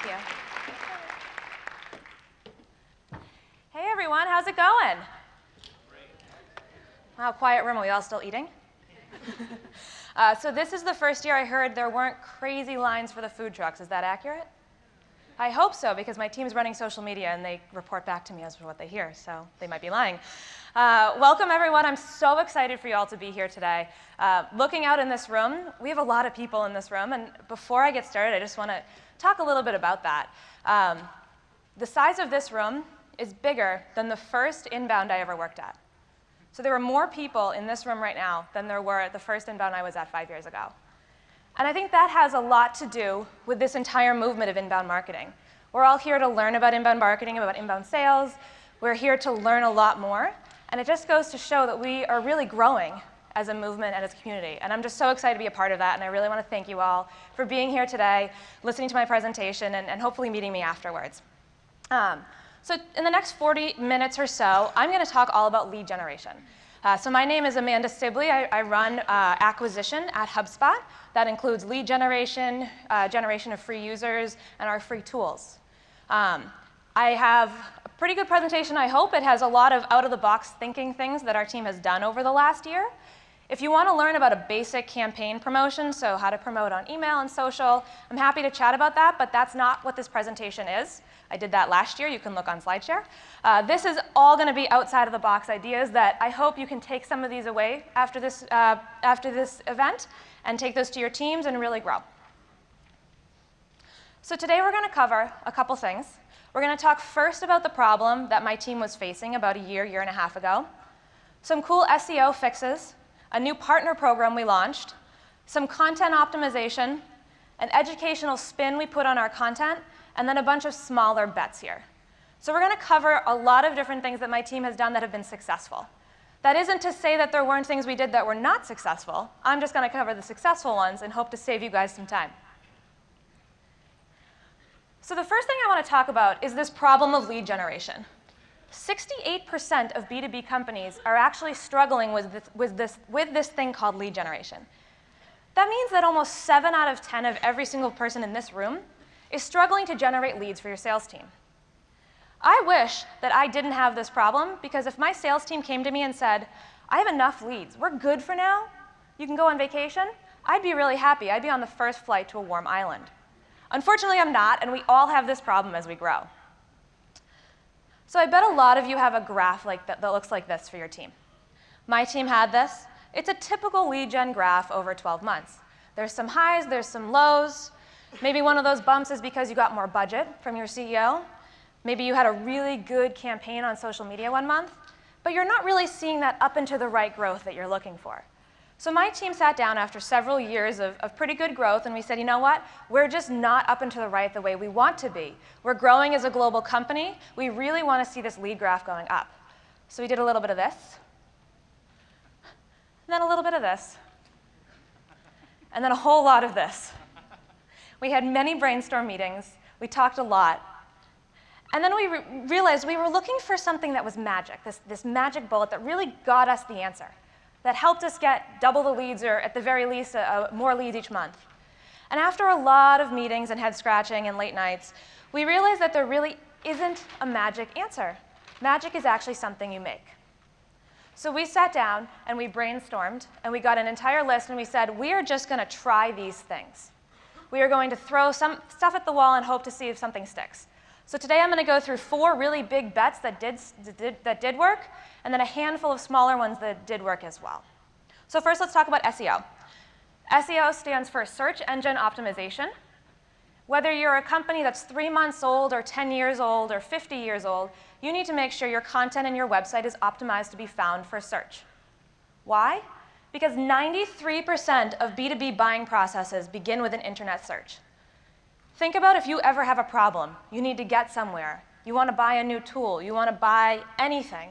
you. Hey everyone, how's it going? Wow, quiet room. Are we all still eating? So this is the first year I heard there weren't crazy lines for the food trucks. Is that accurate? I hope so, because my team's running social media and they report back to me as for what they hear, so they might be lying. Welcome everyone. I'm so excited for you all to be here today. Looking out in this room, we have a lot of people in this room, and before I get started, I just want to talk a little bit about that. The size of this room is bigger than the first inbound I ever worked at. So there were more people in this room right now than there were at the first inbound I was at 5 years ago. And I think that has a lot to do with this entire movement of inbound marketing. We're all here to learn about inbound marketing, about inbound sales. We're here to learn a lot more. And it just goes to show that we are really growing as a movement and as a community. And I'm just so excited to be a part of that. And I really want to thank you all for being here today, listening to my presentation, and hopefully meeting me afterwards. So in the next 40 minutes or so, I'm going to talk all about lead generation. So my name is Amanda Sibley. I run acquisition at HubSpot. That includes lead generation, generation of free users, and our free tools. I have a pretty good presentation, I hope. It has a lot of out-of-the-box thinking things that our team has done over the last year. If you want to learn about a basic campaign promotion, so how to promote on email and social, I'm happy to chat about that, but that's not what this presentation is. I did that last year. You can look on SlideShare. This is all going to be outside-of-the-box ideas that I hope you can take some of these away after this event and take those to your teams and really grow. So today we're going to cover a couple things. We're going to talk first about the problem that my team was facing about a year and a half ago, some cool SEO fixes, a new partner program we launched, some content optimization, an educational spin we put on our content, and then a bunch of smaller bets here. So we're going to cover a lot of different things that my team has done that have been successful. That isn't to say that there weren't things we did that were not successful. I'm just going to cover the successful ones and hope to save you guys some time. So the first thing I want to talk about is this problem of lead generation. 68% of B2B companies are actually struggling with this thing called lead generation. That means that almost 7 out of 10 of every single person in this room is struggling to generate leads for your sales team. I wish that I didn't have this problem, because if my sales team came to me and said, I have enough leads, we're good for now, you can go on vacation, I'd be really happy. I'd be on the first flight to a warm island. Unfortunately, I'm not, and we all have this problem as we grow. So I bet a lot of you have a graph like that looks like this for your team. My team had this. It's a typical lead gen graph over 12 months. There's some highs, there's some lows. Maybe one of those bumps is because you got more budget from your CEO. Maybe you had a really good campaign on social media one month, but you're not really seeing that up and to the right growth that you're looking for. So my team sat down after several years of pretty good growth, and we said, you know what? We're just not up and to the right the way we want to be. We're growing as a global company. We really want to see this lead graph going up. So we did a little bit of this, and then a little bit of this, and then a whole lot of this. We had many brainstorm meetings. We talked a lot. And then we realized we were looking for something that was magic, this magic bullet that really got us the answer, that helped us get double the leads, or at the very least, more leads each month. And after a lot of meetings and head scratching and late nights, we realized that there really isn't a magic answer. Magic is actually something you make. So we sat down and we brainstormed, and we got an entire list, and we said, we are just going to try these things. We are going to throw some stuff at the wall and hope to see if something sticks. So today I'm going to go through 4 really big bets that did work, and then a handful of smaller ones that did work as well. So first, let's talk about SEO. SEO stands for Search Engine Optimization. Whether you're a company that's 3 months old, or 10 years old, or 50 years old, you need to make sure your content and your website is optimized to be found for search. Why? Because 93% of B2B buying processes begin with an internet search. Think about if you ever have a problem, you need to get somewhere, you want to buy a new tool, you want to buy anything.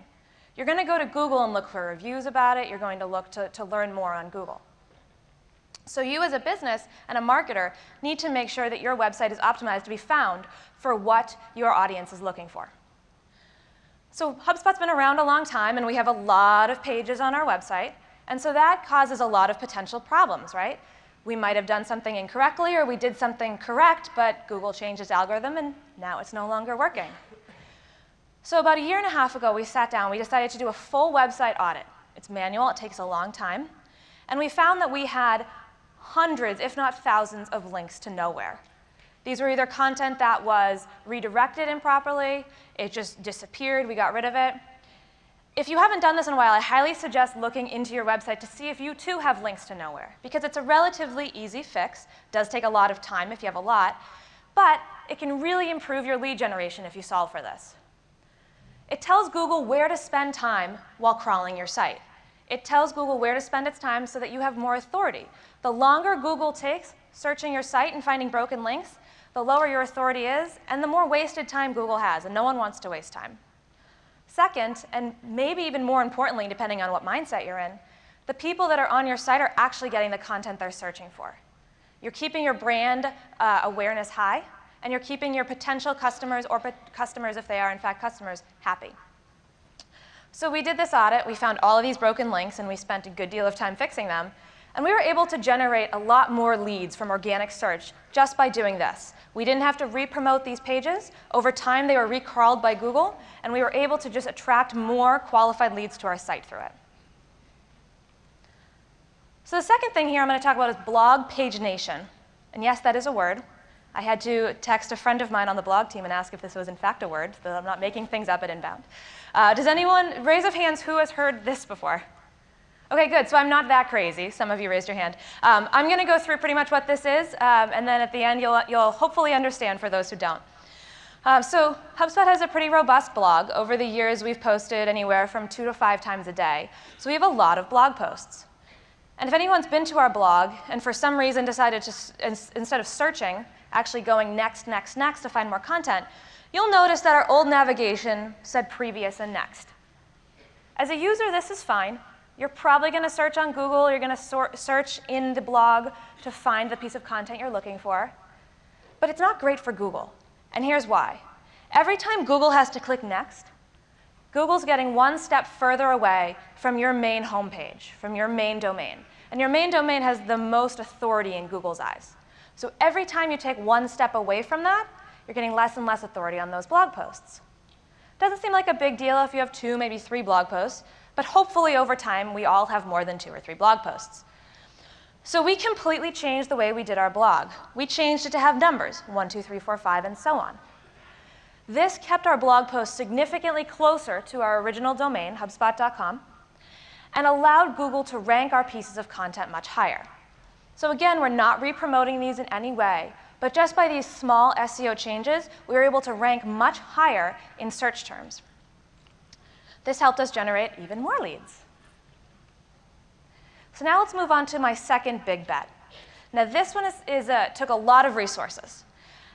You're going to go to Google and look for reviews about it. You're going to look to learn more on Google. So you as a business and a marketer need to make sure that your website is optimized to be found for what your audience is looking for. So HubSpot's been around a long time, and we have a lot of pages on our website. And so that causes a lot of potential problems, right? We might have done something incorrectly, or we did something correct, but Google changed its algorithm, and now it's no longer working. So about a year and a half ago, we sat down. We decided to do a full website audit. It's manual. It takes a long time. And we found that we had hundreds, if not thousands, of links to nowhere. These were either content that was redirected improperly, it just disappeared, we got rid of it. If you haven't done this in a while, I highly suggest looking into your website to see if you too have links to nowhere, because it's a relatively easy fix. It does take a lot of time if you have a lot, but it can really improve your lead generation if you solve for this. It tells Google where to spend time while crawling your site. It tells Google where to spend its time so that you have more authority. The longer Google takes searching your site and finding broken links, the lower your authority is, and the more wasted time Google has, and no one wants to waste time. Second, and maybe even more importantly, depending on what mindset you're in, the people that are on your site are actually getting the content they're searching for. You're keeping your brand awareness high, and you're keeping your potential customers, or customers if they are in fact customers, happy. So we did this audit. We found all of these broken links, and we spent a good deal of time fixing them. And we were able to generate a lot more leads from organic search just by doing this. We didn't have to re-promote these pages. Over time, they were recrawled by Google, and we were able to just attract more qualified leads to our site through it. So the second thing here I'm going to talk about is blog pagination. And yes, that is a word. I had to text a friend of mine on the blog team and ask if this was in fact a word, so that I'm not making things up at inbound. Does anyone, raise of hands, who has heard this before? OK, good. So I'm not that crazy. Some of you raised your hand. I'm going to go through pretty much what this is, and then at the end, you'll hopefully understand for those who don't. So HubSpot has a pretty robust blog. Over the years, we've posted anywhere from 2 to 5 times a day. So we have a lot of blog posts. And if anyone's been to our blog and for some reason decided to, instead of searching, actually going next, next, next to find more content, you'll notice that our old navigation said previous and next. As a user, this is fine. You're probably going to search on Google. You're going to search in the blog to find the piece of content you're looking for. But it's not great for Google. And here's why. Every time Google has to click next, Google's getting one step further away from your main homepage, from your main domain. And your main domain has the most authority in Google's eyes. So every time you take one step away from that, you're getting less and less authority on those blog posts. Doesn't seem like a big deal if you have 2, maybe 3 blog posts. But hopefully, over time, we all have more than 2 or 3 blog posts. So we completely changed the way we did our blog. We changed it to have numbers, 1, 2, 3, 4, 5, and so on. This kept our blog posts significantly closer to our original domain, HubSpot.com, and allowed Google to rank our pieces of content much higher. So again, we're not re-promoting these in any way, but just by these small SEO changes, we were able to rank much higher in search terms. This helped us generate even more leads. So now let's move on to my second big bet. Now this one took a lot of resources.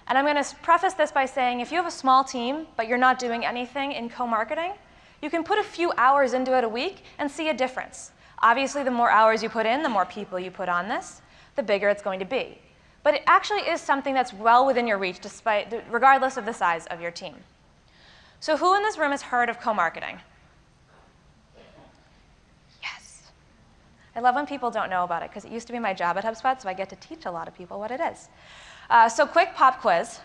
And I'm going to preface this by saying if you have a small team, but you're not doing anything in co-marketing, you can put a few hours into it a week and see a difference. Obviously, the more hours you put in, the more people you put on this, the bigger it's going to be. But it actually is something that's well within your reach, regardless of the size of your team. So who in this room has heard of co-marketing? I love when people don't know about it, because it used to be my job at HubSpot, so I get to teach a lot of people what it is. So quick pop quiz.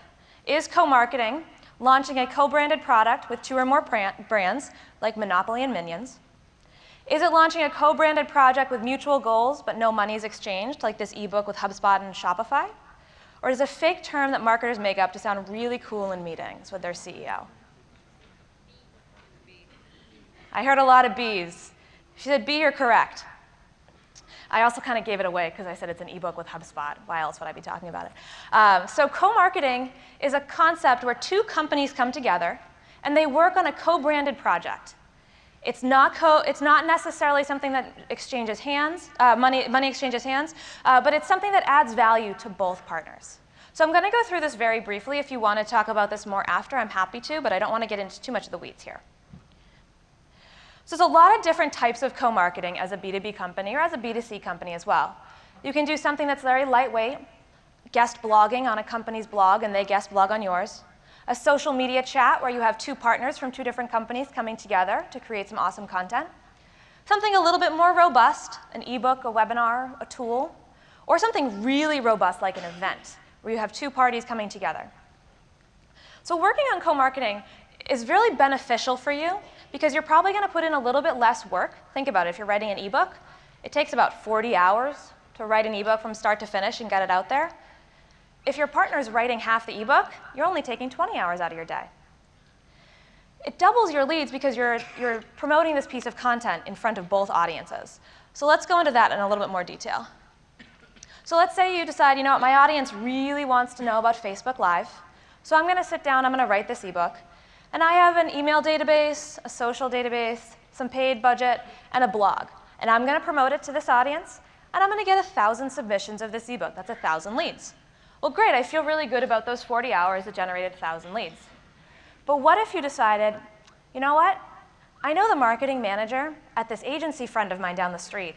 Is co-marketing launching a co-branded product with 2 or more brands, like Monopoly and Minions? Is it launching a co-branded project with mutual goals, but no money is exchanged, like this ebook with HubSpot and Shopify? Or is it a fake term that marketers make up to sound really cool in meetings with their CEO? I heard a lot of B's. She said B, you're correct. I also kind of gave it away because I said it's an ebook with HubSpot. Why else would I be talking about it? So co-marketing is a concept where 2 companies come together and they work on a co-branded project. It's not necessarily something that exchanges hands, money exchanges hands, but it's something that adds value to both partners. So I'm going to go through this very briefly. If you want to talk about this more after, I'm happy to, but I don't want to get into too much of the weeds here. So there's a lot of different types of co-marketing as a B2B company or as a B2C company as well. You can do something that's very lightweight, guest blogging on a company's blog and they guest blog on yours. A social media chat where you have 2 partners from 2 different companies coming together to create some awesome content. Something a little bit more robust, an ebook, a webinar, a tool, or something really robust like an event, where you have two parties coming together. So working on co-marketing is really beneficial for you because you're probably going to put in a little bit less work. Think about it. If you're writing an ebook, it takes about 40 hours to write an ebook from start to finish and get it out there. If your partner's writing half the ebook, you're only taking 20 hours out of your day. It doubles your leads because you're promoting this piece of content in front of both audiences. So let's go into that in a little bit more detail. So let's say you decide, you know what, my audience really wants to know about Facebook Live. So I'm going to sit down, I'm going to write this ebook. And I have an email database, a social database, some paid budget, and a blog. And I'm going to promote it to this audience. And I'm going to get 1,000 submissions of this ebook. That's 1,000 leads. Well, great. I feel really good about those 40 hours that generated 1,000 leads. But what if you decided, you know what? I know the marketing manager at this agency friend of mine down the street,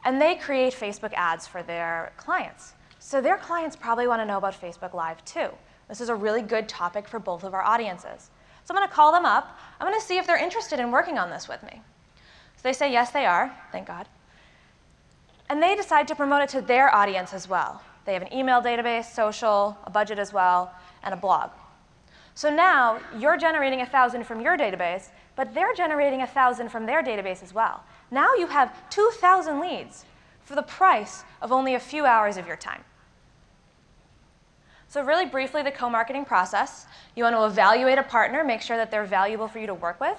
and they create Facebook ads for their clients. So their clients probably want to know about Facebook Live too. This is a really good topic for both of our audiences. So I'm going to call them up. I'm going to see if they're interested in working on this with me. So they say, yes, they are. Thank God. And they decide to promote it to their audience as well. They have an email database, social, a budget as well, and a blog. So now you're generating 1,000 from your database, but they're generating 1,000 from their database as well. Now you have 2,000 leads for the price of only a few hours of your time. So really briefly, the co-marketing process. You want to evaluate a partner, make sure that they're valuable for you to work with.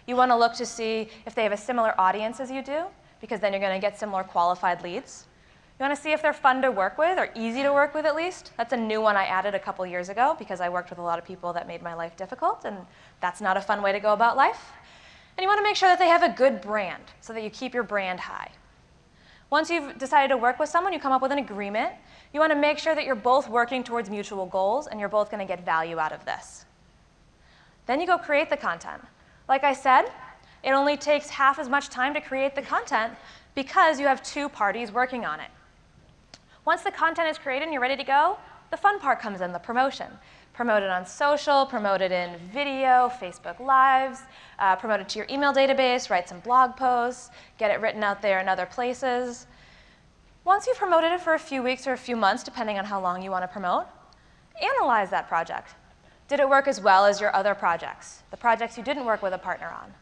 You want to look to see if they have a similar audience as you do, because then you're going to get similar qualified leads. You want to see if they're fun to work with, or easy to work with at least. That's a new one I added a couple years ago, because I worked with a lot of people that made my life difficult, and that's not a fun way to go about life. And you want to make sure that they have a good brand, so that you keep your brand high. Once you've decided to work with someone, you come up with an agreement. You want to make sure that you're both working towards mutual goals, and you're both going to get value out of this. Then you go create the content. Like I said, it only takes half as much time to create the content because you have two parties working on it. Once the content is created and you're ready to go, the fun part comes in, the promotion. Promote it on social, promote it in video, Facebook Lives, promote it to your email database, write some blog posts, get it written out there in other places. Once you've promoted it for a few weeks or a few months, depending on how long you want to promote, analyze that project. Did it work as well as your other projects, the projects you didn't work with a partner on?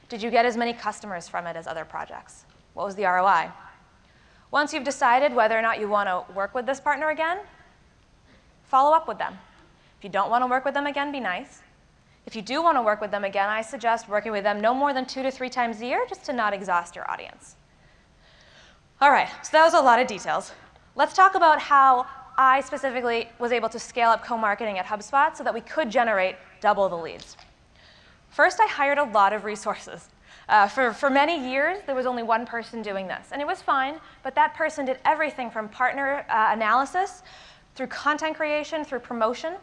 Did you get as many customers from it as other projects? What was the ROI? Once you've decided whether or not you want to work with this partner again, follow up with them. If you don't want to work with them again, be nice. If you do want to work with them again, I suggest working with them no more than 2 to 3 times a year, just to not exhaust your audience. All right, so that was a lot of details. Let's talk about how I specifically was able to scale up co-marketing at HubSpot so that we could generate double the leads. First, I hired a lot of resources. For many years, there was only one person doing this, and it was fine, but that person did everything from partner analysis, through content creation, through promotion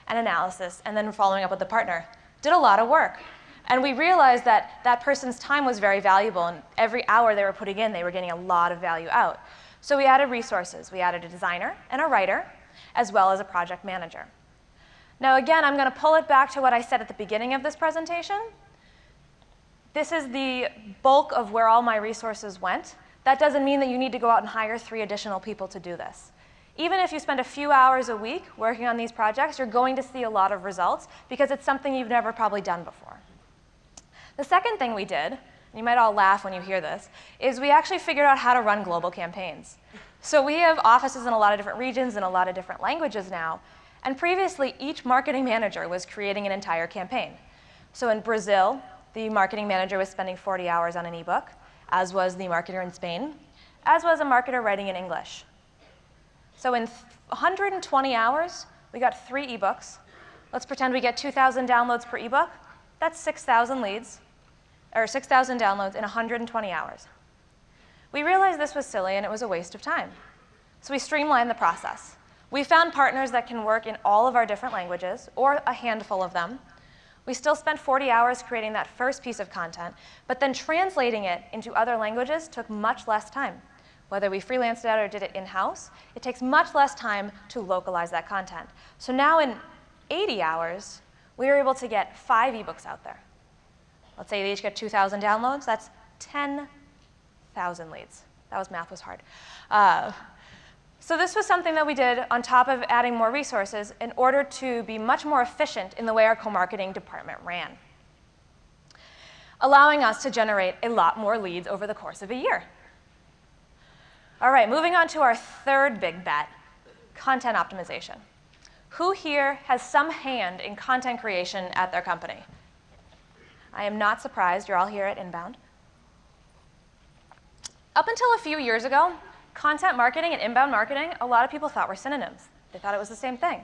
and analysis, and then following up with the partner. Did a lot of work. And we realized that that person's time was very valuable, and every hour they were putting in, they were getting a lot of value out. So we added resources. We added a designer and a writer, as well as a project manager. Now again, I'm going to pull it back to what I said at the beginning of this presentation. This is the bulk of where all my resources went. That doesn't mean that you need to go out and hire 3 additional people to do this. Even if you spend a few hours a week working on these projects, you're going to see a lot of results because it's something you've never probably done before. The second thing we did, and you might all laugh when you hear this, is we actually figured out how to run global campaigns. So we have offices in a lot of different regions and a lot of different languages now. And previously, each marketing manager was creating an entire campaign. So in Brazil, the marketing manager was spending 40 hours on an ebook, as was the marketer in Spain, as was a marketer writing in English. So in 120 hours, we got 3 ebooks. Let's pretend we get 2,000 downloads per ebook. That's 6,000 leads, or 6,000 downloads in 120 hours. We realized this was silly and it was a waste of time. So we streamlined the process. We found partners that can work in all of our different languages, or a handful of them. We still spent 40 hours creating that first piece of content, but then translating it into other languages took much less time. Whether we freelanced it out or did it in-house, it takes much less time to localize that content. So now in 80 hours, we were able to get 5 ebooks out there. Let's say they each get 2,000 downloads. That's 10,000 leads. Math was hard. So this was something that we did on top of adding more resources in order to be much more efficient in the way our co-marketing department ran, allowing us to generate a lot more leads over the course of a year. All right, moving on to our third big bet, content optimization. Who here has some hand in content creation at their company? I am not surprised. You're all here at Inbound. Up until a few years ago, content marketing and inbound marketing, a lot of people thought were synonyms. They thought it was the same thing.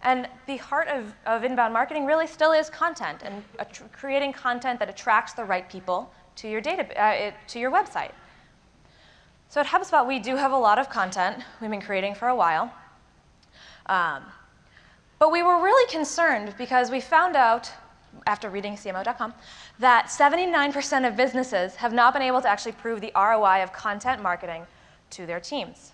And the heart of inbound marketing really still is content and creating content that attracts the right people to your to your website. So at HubSpot, we do have a lot of content we've been creating for a while. But we were really concerned because we found out, after reading CMO.com, that 79% of businesses have not been able to actually prove the ROI of content marketing to their teams.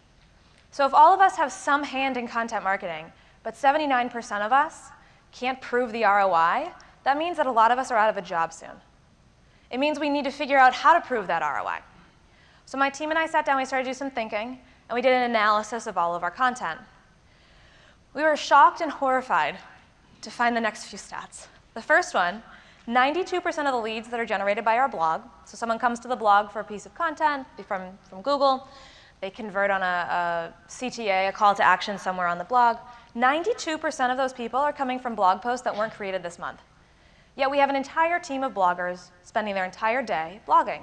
So if all of us have some hand in content marketing, but 79% of us can't prove the ROI, that means that a lot of us are out of a job soon. It means we need to figure out how to prove that ROI. So my team and I sat down, we started to do some thinking, and we did an analysis of all of our content. We were shocked and horrified to find the next few stats. The first one, 92% of the leads that are generated by our blog, so someone comes to the blog for a piece of content from Google, they convert on a CTA, a call to action somewhere on the blog. 92% of those people are coming from blog posts that weren't created this month. Yet we have an entire team of bloggers spending their entire day blogging.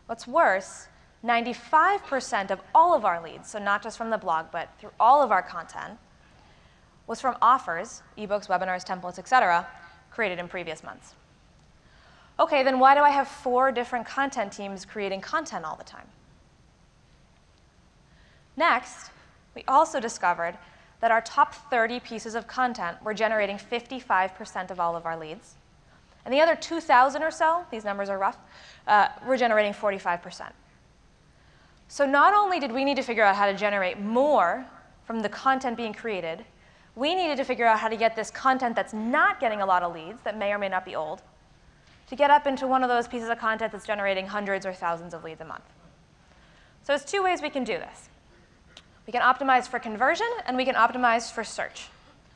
What's worse, 95% of all of our leads, so not just from the blog, but through all of our content, was from offers, ebooks, webinars, templates, etc., created in previous months. Okay, then why do I have 4 different content teams creating content all the time? Next, we also discovered that our top 30 pieces of content were generating 55% of all of our leads. And the other 2,000 or so, these numbers are rough, were generating 45%. So not only did we need to figure out how to generate more from the content being created, we needed to figure out how to get this content that's not getting a lot of leads, that may or may not be old, to get up into one of those pieces of content that's generating hundreds or thousands of leads a month. So there's 2 ways we can do this. We can optimize for conversion, and we can optimize for search.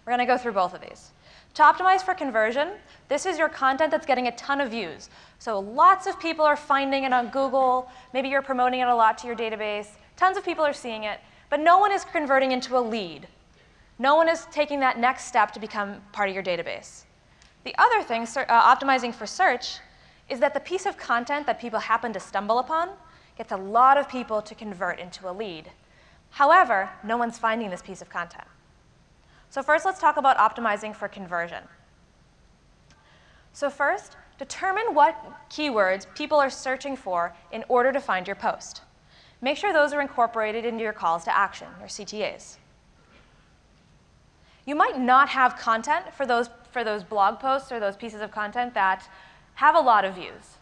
We're going to go through both of these. To optimize for conversion, this is your content that's getting a ton of views. So lots of people are finding it on Google. Maybe you're promoting it a lot to your database. Tons of people are seeing it, but no one is converting into a lead. No one is taking that next step to become part of your database. The other thing, optimizing for search, is that the piece of content that people happen to stumble upon gets a lot of people to convert into a lead. However, no one's finding this piece of content. So first, let's talk about optimizing for conversion. So first, determine what keywords people are searching for in order to find your post. Make sure those are incorporated into your calls to action, your CTAs. You might not have content for those blog posts or those pieces of content that have a lot of views.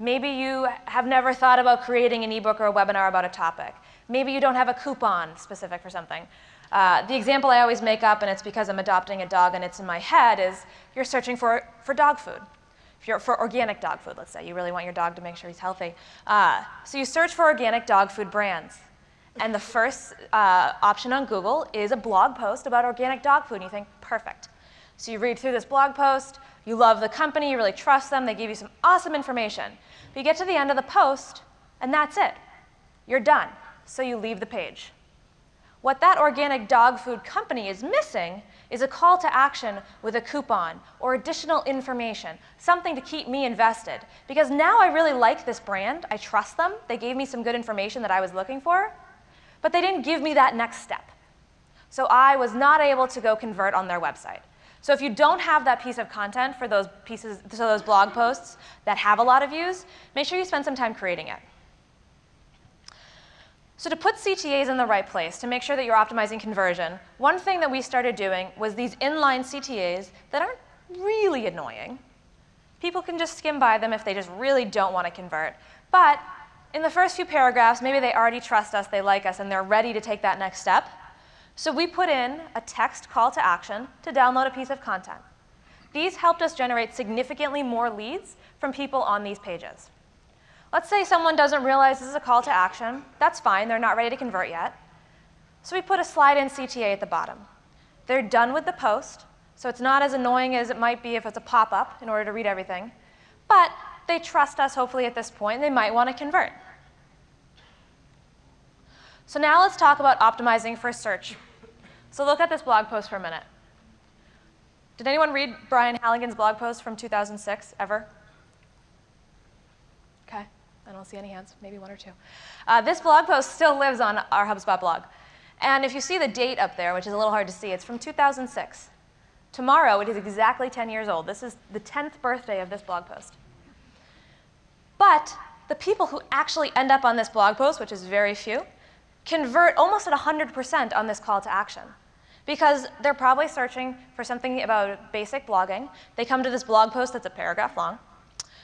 Maybe you have never thought about creating an ebook or a webinar about a topic. Maybe you don't have a coupon specific for something. The example I always make up, and it's because I'm adopting a dog and it's in my head, is you're searching for dog food. If you're for organic dog food, let's say. You really want your dog to make sure he's healthy. So you search for organic dog food brands. And the first option on Google is a blog post about organic dog food. And you think, perfect. So you read through this blog post. You love the company. You really trust them. They give you some awesome information. But you get to the end of the post, and that's it. You're done. So you leave the page. What that organic dog food company is missing is a call to action with a coupon or additional information, something to keep me invested. Because now I really like this brand. I trust them. They gave me some good information that I was looking for, but they didn't give me that next step. So I was not able to go convert on their website. So if you don't have that piece of content for those pieces, so those blog posts that have a lot of views, make sure you spend some time creating it. So to put CTAs in the right place, to make sure that you're optimizing conversion, one thing that we started doing was these inline CTAs that aren't really annoying. People can just skim by them if they just really don't want to convert. But in the first few paragraphs, maybe they already trust us, they like us, and they're ready to take that next step. So we put in a text call to action to download a piece of content. These helped us generate significantly more leads from people on these pages. Let's say someone doesn't realize this is a call to action. That's fine. They're not ready to convert yet. So we put a slide-in CTA at the bottom. They're done with the post, so it's not as annoying as it might be if it's a pop-up in order to read everything. But they trust us, hopefully, at this point. They might want to convert. So now let's talk about optimizing for search. So look at this blog post for a minute. Did anyone read Brian Halligan's blog post from 2006 ever? OK. I don't see any hands, maybe one or two. This blog post still lives on our HubSpot blog. And if you see the date up there, which is a little hard to see, it's from 2006. Tomorrow, it is exactly 10 years old. This is the 10th birthday of this blog post. But the people who actually end up on this blog post, which is very few, convert almost at 100% on this call to action. Because they're probably searching for something about basic blogging. They come to this blog post that's a paragraph long.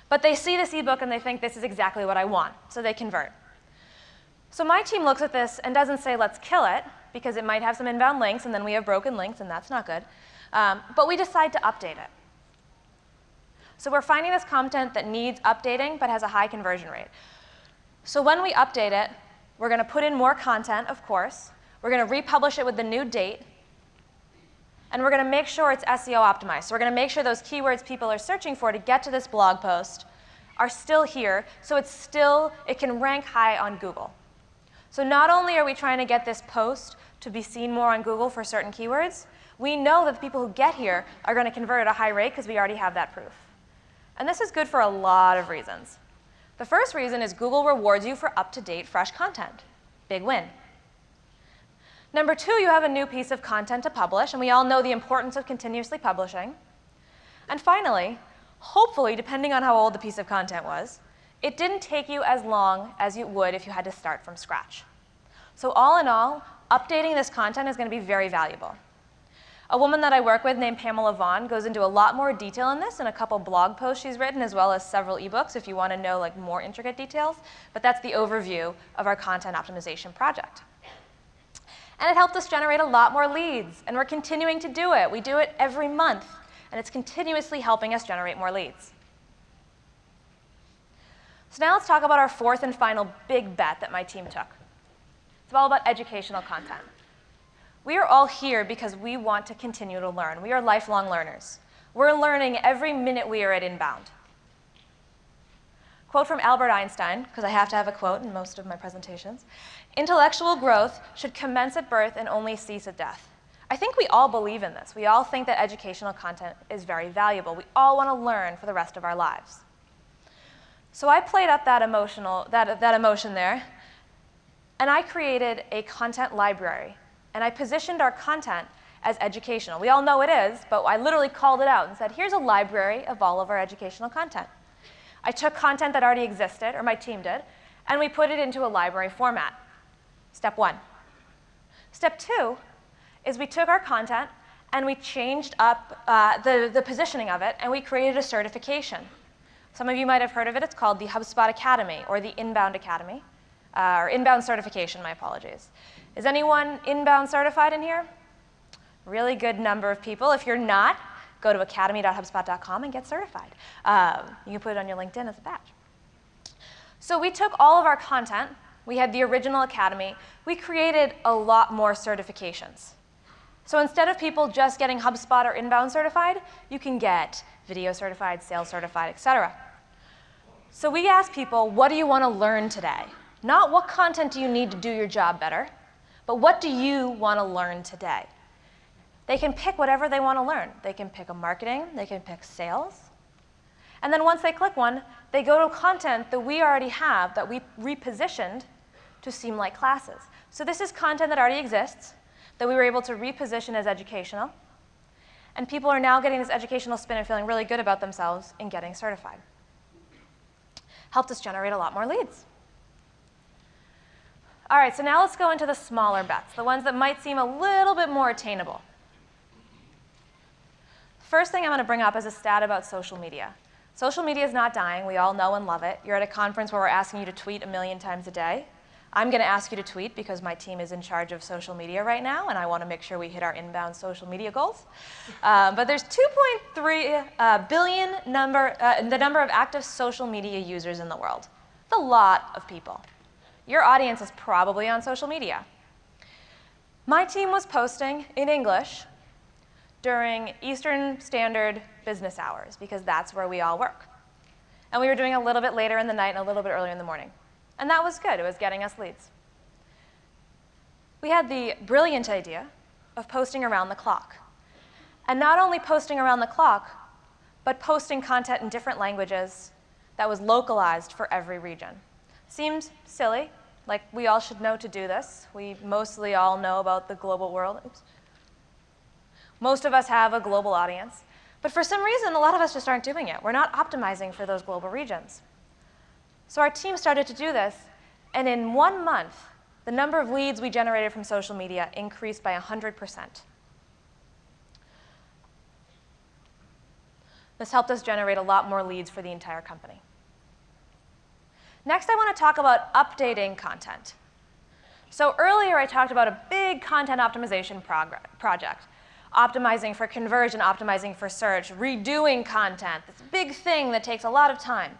But they see this ebook and they think this is exactly what I want, so they convert. So my team looks at this and doesn't say, let's kill it, because it might have some inbound links, and then we have broken links, and that's not good. But we decide to update it. So we're finding this content that needs updating but has a high conversion rate. So when we update it, we're going to put in more content, of course. We're going to republish it with the new date. And we're going to make sure it's SEO optimized. So we're going to make sure those keywords people are searching for to get to this blog post are still here, so it can rank high on Google. So not only are we trying to get this post to be seen more on Google for certain keywords, we know that the people who get here are going to convert at a high rate because we already have that proof. And this is good for a lot of reasons. The first reason is Google rewards you for up-to-date, fresh content. Big win. Number two, you have a new piece of content to publish, and we all know the importance of continuously publishing. And finally, hopefully, depending on how old the piece of content was, it didn't take you as long as it would if you had to start from scratch. So all in all, updating this content is going to be very valuable. A woman that I work with named Pamela Vaughn goes into a lot more detail in this in a couple blog posts she's written, as well as several ebooks if you want to know more intricate details. But that's the overview of our content optimization project. And it helped us generate a lot more leads, and we're continuing to do it. We do it every month, and it's continuously helping us generate more leads. So now let's talk about our fourth and final big bet that my team took. It's all about educational content. We are all here because we want to continue to learn. We are lifelong learners. We're learning every minute we are at inbound. Quote from Albert Einstein, because I have to have a quote in most of my presentations. Intellectual growth should commence at birth and only cease at death. I think we all believe in this. We all think that educational content is very valuable. We all want to learn for the rest of our lives. So I played up that emotion there, and I created a content library. And I positioned our content as educational. We all know it is, but I literally called it out and said, here's a library of all of our educational content. I took content that already existed, or my team did, and we put it into a library format. Step one. Step two is we took our content and we changed up the positioning of it, and we created a certification. Some of you might have heard of it. It's called the HubSpot Academy, or the Inbound Academy, or Inbound Certification, my apologies. Is anyone inbound certified in here? Really good number of people. If you're not, go to academy.hubspot.com and get certified. You can put it on your LinkedIn as a badge. So we took all of our content. We had the original Academy. We created a lot more certifications. So instead of people just getting HubSpot or inbound certified, you can get video certified, sales certified, etc. So we asked people, what do you want to learn today? Not what content do you need to do your job better, but what do you want to learn today? They can pick whatever they want to learn. They can pick a marketing, they can pick sales. And then once they click one, they go to content that we already have that we repositioned to seem like classes. So this is content that already exists that we were able to reposition as educational. And people are now getting this educational spin and feeling really good about themselves in getting certified. Helped us generate a lot more leads. All right, so now let's go into the smaller bets, the ones that might seem a little bit more attainable. First thing I'm going to bring up is a stat about social media. Social media is not dying. We all know and love it. You're at a conference where we're asking you to tweet 1 million times a day. I'm going to ask you to tweet because my team is in charge of social media right now, and I want to make sure we hit our inbound social media goals. But there's 2.3 billion the number of active social media users in the world. It's a lot of people. Your audience is probably on social media. My team was posting in English during Eastern Standard business hours because that's where we all work. And we were doing a little bit later in the night and a little bit earlier in the morning. And that was good. It was getting us leads. We had the brilliant idea of posting around the clock. And not only posting around the clock, but posting content in different languages that was localized for every region. Seems silly, like we all should know to do this. We mostly all know about the global world. Oops. Most of us have a global audience. But for some reason, a lot of us just aren't doing it. We're not optimizing for those global regions. So our team started to do this, and in 1 month, the number of leads we generated from social media increased by 100%. This helped us generate a lot more leads for the entire company. Next, I want to talk about updating content. So earlier, I talked about a big content optimization project. Optimizing for conversion, optimizing for search, redoing content, this big thing that takes a lot of time.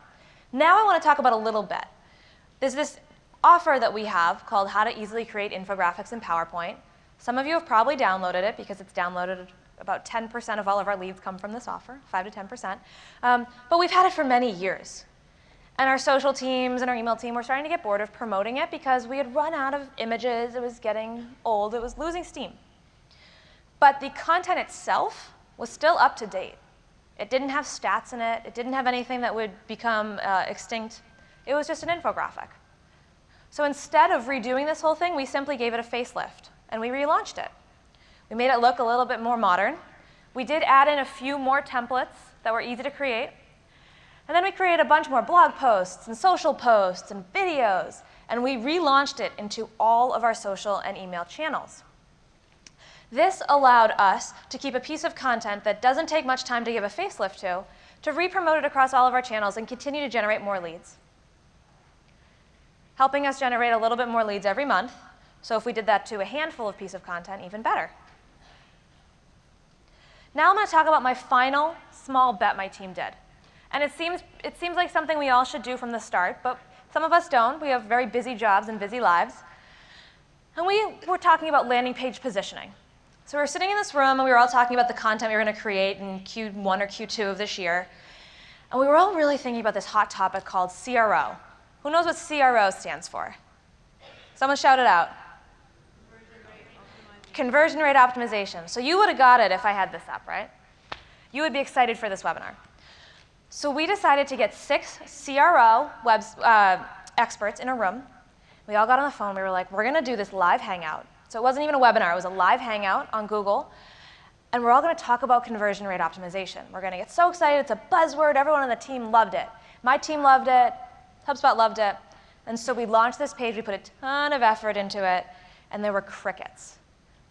Now I want to talk about a little bit. There's this offer that we have called How to Easily Create Infographics in PowerPoint. Some of you have probably downloaded it because it's downloaded. About 10% of all of our leads come from this offer, 5 to 10%. But we've had it for many years. And our social teams and our email team were starting to get bored of promoting it because we had run out of images. It was getting old. It was losing steam. But the content itself was still up to date. It didn't have stats in it. It didn't have anything that would become extinct. It was just an infographic. So instead of redoing this whole thing, we simply gave it a facelift, and we relaunched it. We made it look a little bit more modern. We did add in a few more templates that were easy to create. And then we created a bunch more blog posts and social posts and videos, and we relaunched it into all of our social and email channels. This allowed us to keep a piece of content that doesn't take much time to give a facelift to re-promote it across all of our channels and continue to generate more leads, helping us generate a little bit more leads every month. So if we did that to a handful of pieces of content, even better. Now I'm going to talk about my final small bet my team did. And it seems like something we all should do from the start, but some of us don't. We have very busy jobs and busy lives. And we were talking about landing page positioning. So we were sitting in this room, and we were all talking about the content we were going to create in Q1 or Q2 of this year. And we were all really thinking about this hot topic called CRO. Who knows what CRO stands for? Someone shout it out. Conversion rate optimization. So you would have got it if I had this up, right? You would be excited for this webinar. So we decided to get 6 CRO experts in a room. We all got on the phone. We were like, we're going to do this live hangout. So it wasn't even a webinar. It was a live hangout on Google. And we're all going to talk about conversion rate optimization. We're going to get so excited. It's a buzzword. Everyone on the team loved it. My team loved it. HubSpot loved it. And so we launched this page. We put a ton of effort into it. And there were crickets.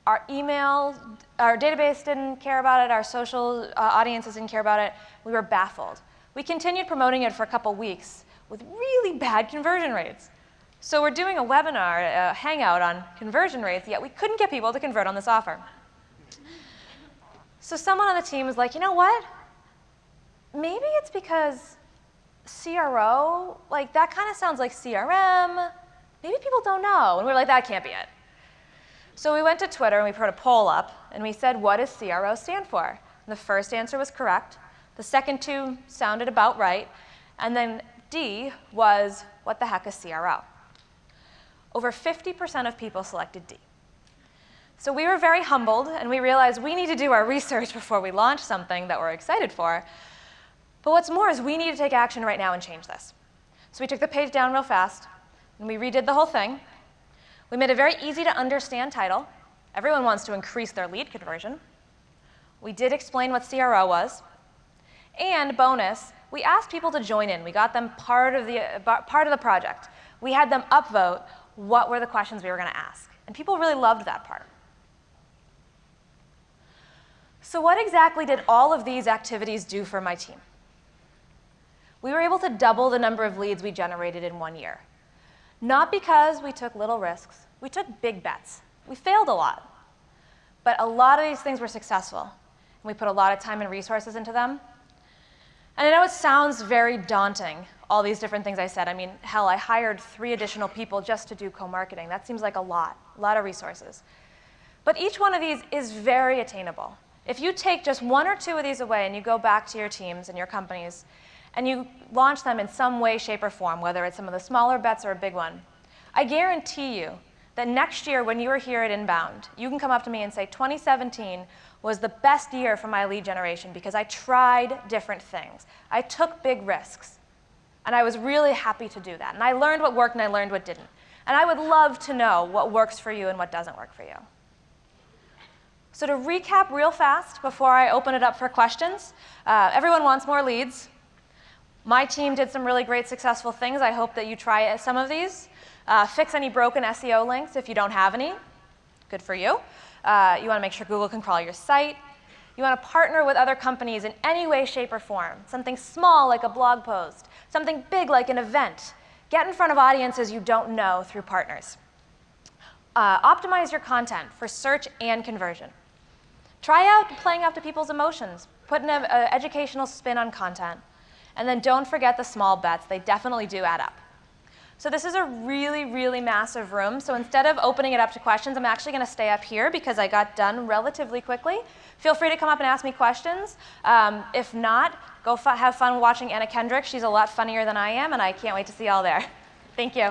Our email, our database didn't care about it. Our social audiences didn't care about it. We were baffled. We continued promoting it for a couple weeks with really bad conversion rates. So we're doing a webinar, a hangout on conversion rates, yet we couldn't get people to convert on this offer. So someone on the team was like, you know what? Maybe it's because CRO, like that kind of sounds like CRM. Maybe people don't know. And we were like, that can't be it. So we went to Twitter and we put a poll up and we said, what does CRO stand for? And the first answer was correct. The second 2 sounded about right. And then D was, what the heck is CRO? Over 50% of people selected D. So we were very humbled and we realized we need to do our research before we launch something that we're excited for. But what's more is we need to take action right now and change this. So we took the page down real fast and we redid the whole thing. We made a very easy to understand title. Everyone wants to increase their lead conversion. We did explain what CRO was. And bonus, we asked people to join in. We got them part of the project. We had them upvote what were the questions we were going to ask. And people really loved that part. So what exactly did all of these activities do for my team? We were able to double the number of leads we generated in 1 year. Not because we took little risks. We took big bets. We failed a lot. But a lot of these things were successful. And we put a lot of time and resources into them. And I know it sounds very daunting, all these different things I said. I mean, hell, I hired 3 additional people just to do co-marketing. That seems like a lot of resources. But each one of these is very attainable. If you take just 1 or 2 of these away and you go back to your teams and your companies and you launch them in some way, shape, or form, whether it's some of the smaller bets or a big one, I guarantee you that next year when you are here at Inbound, you can come up to me and say, 2017 was the best year for my lead generation because I tried different things. I took big risks. And I was really happy to do that. And I learned what worked and I learned what didn't. And I would love to know what works for you and what doesn't work for you. So to recap real fast before I open it up for questions, everyone wants more leads. My team did some really great successful things. I hope that you try some of these. Fix any broken SEO links if you don't have any. Good for you. You want to make sure Google can crawl your site. You want to partner with other companies in any way, shape, or form. Something small like a blog post. Something big like an event. Get in front of audiences you don't know through partners. Optimize your content for search and conversion. Try out playing up to people's emotions. Put an educational spin on content. And then don't forget the small bets. They definitely do add up. So this is a really, really massive room. So instead of opening it up to questions, I'm actually going to stay up here because I got done relatively quickly. Feel free to come up and ask me questions. If not, go have fun watching Anna Kendrick. She's a lot funnier than I am, and I can't wait to see you all there. Thank you.